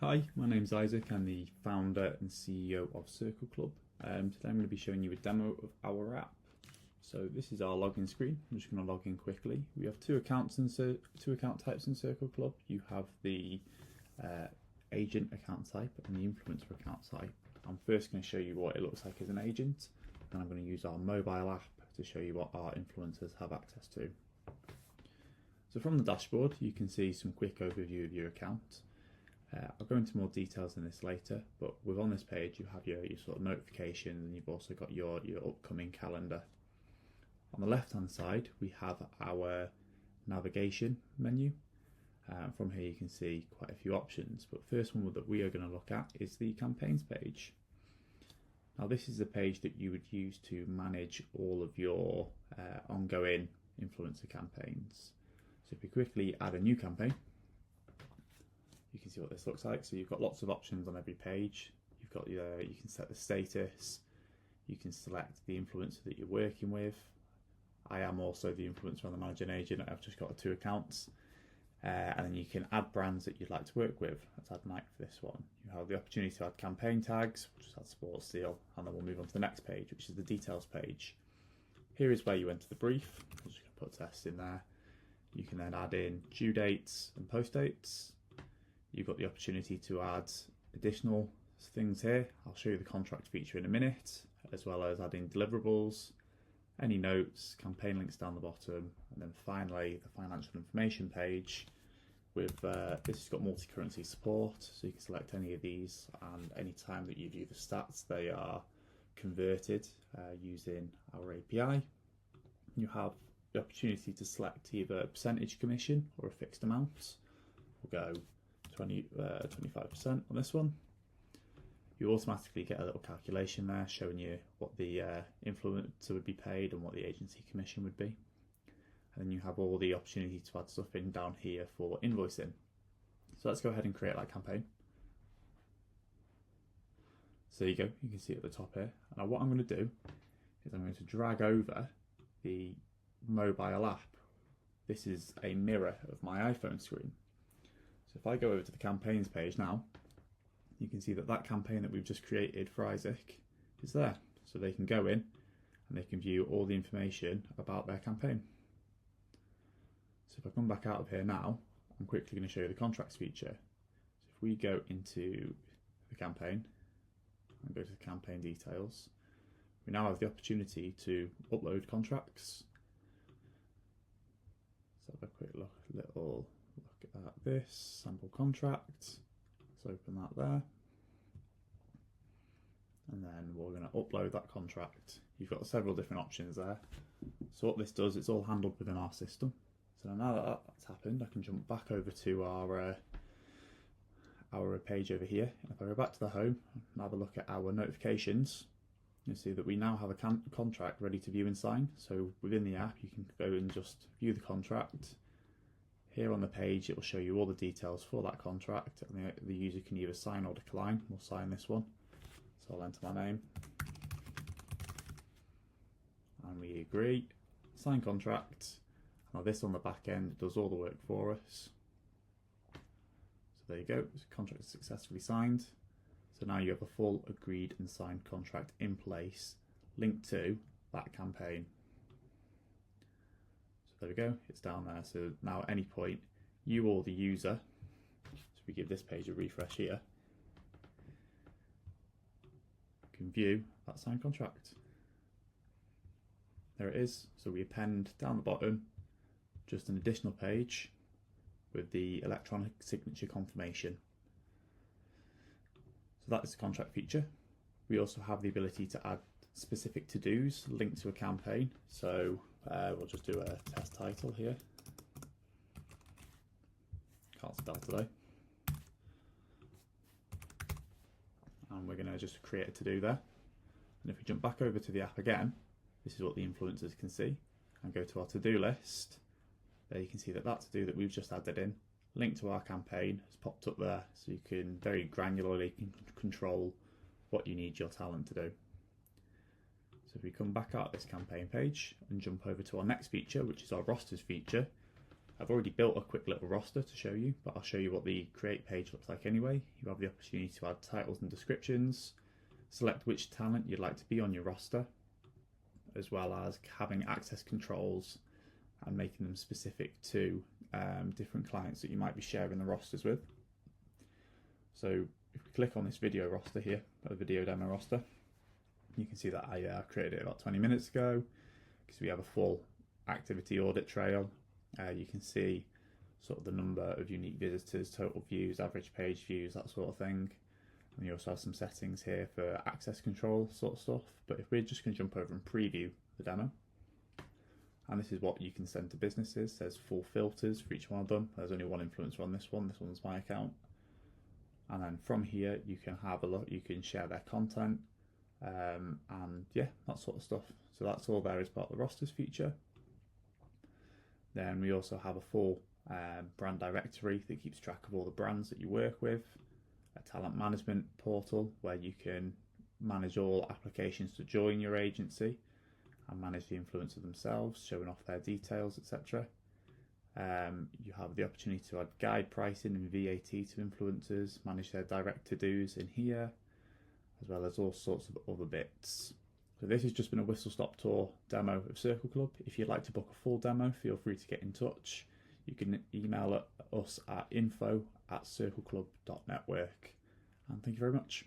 Hi, my name's Isaac. I'm the founder and CEO of Circle Club. Today I'm going to be showing you a demo of our app. So this is our login screen. I'm just going to log in quickly. We have two account types in Circle Club. You have the agent account type and the influencer account type. I'm first going to show you what it looks like as an agent, then I'm going to use our mobile app to show you what our influencers have access to. So from the dashboard, you can see some quick overview of your account. I'll go into more details in this later, but on this page you have your sort of notifications, and you've also got your upcoming calendar. On the left hand side we have our navigation menu. From here you can see quite a few options, but first one that we are going to look at is the campaigns page. Now this is the page that you would use to manage all of your ongoing influencer campaigns. So if we quickly add a new campaign, you can see what this looks like. So you've got lots of options on every page. You've got you can set the status, you can select the influencer that you're working with. I am also the influencer on the managing agent. I've just got 2 accounts. And then you can add brands that you'd like to work with. Let's add Nike for this one. You have the opportunity to add campaign tags, we'll just add sports seal, and then we'll move on to the next page, which is the details page. Here is where you enter the brief. I'm just going to put test in there. You can then add in due dates and post dates. You've got the opportunity to add additional things here. I'll show you the contract feature in a minute, as well as adding deliverables, any notes, campaign links down the bottom, and then finally the financial information page with this has got multi-currency support, so you can select any of these, and any time that you view the stats they are converted using our API. You have the opportunity to select either a percentage commission or a fixed amount. We'll go 25% on this one. You automatically get a little calculation there showing you what the influencer would be paid and what the agency commission would be. And then you have all the opportunity to add stuff in down here for invoicing. So let's go ahead and create that campaign. So there you go, you can see at the top here. Now what I'm going to do is I'm going to drag over the mobile app. This is a mirror of my iPhone screen. So if I go over to the campaigns page now, you can see that that campaign that we've just created for Isaac is there. So they can go in and they can view all the information about their campaign. So if I come back out of here now, I'm quickly going to show you the contracts feature. So if we go into the campaign and go to the campaign details, we now have the opportunity to upload contracts. So have a quick little look at this sample contract. Let's open that there, and then we're going to upload that contract. You've got several different options there. So what this does, it's all handled within our system. So now that that's happened, I can jump back over to our page over here. If I go back to the home and have a look at our notifications, you'll see that we now have a contract ready to view and sign. So within the app you can go and just view the contract. Here on the page it will show you all the details for that contract, and the user can either sign or decline. We'll sign this one, so I'll enter my name and we agree, sign contract. Now this on the back end does all the work for us. So there you go, the contract is successfully signed. So now you have a full agreed and signed contract in place linked to that campaign. There we go, it's down there. So now at any point, you or the user, so we give this page a refresh here, can view that signed contract. There it is. So we append down the bottom just an additional page with the electronic signature confirmation. So that is the contract feature. We also have the ability to add specific to-dos linked to a campaign. So we'll just do a test title here. Can't spell today. And we're going to just create a to-do there. And if we jump back over to the app again, this is what the influencers can see. And go to our to-do list. There you can see that that to-do that we've just added in, linked to our campaign, has popped up there. So you can very granularly control what you need your talent to do. So if we come back out of this campaign page and jump over to our next feature, which is our rosters feature, I've already built a quick little roster to show you, but I'll show you what the create page looks like anyway. You have the opportunity to add titles and descriptions, select which talent you'd like to be on your roster, as well as having access controls and making them specific to different clients that you might be sharing the rosters with. So if we click on this video roster here, a video demo roster, you can see that I created it about 20 minutes ago, because we have a full activity audit trail. You can see sort of the number of unique visitors, total views, average page views, that sort of thing. And you also have some settings here for access control sort of stuff. But if we're just going to jump over and preview the demo, and this is what you can send to businesses. There's full filters for each one of them. There's only one influencer on this one. This one's my account. And then from here, you can have a look. You can share their content, and yeah, that sort of stuff. So that's all there as part of the rosters feature. Then we also have a full brand directory that keeps track of all the brands that you work with, a talent management portal where you can manage all applications to join your agency and manage the influencer themselves, showing off their details, etc. You have the opportunity to add guide pricing and VAT to influencers, manage their direct to-dos in here, as well as all sorts of other bits. So this has just been a whistle-stop tour demo of Circle Club. If you'd like to book a full demo, feel free to get in touch. You can email us at info@circleclub.network. And thank you very much.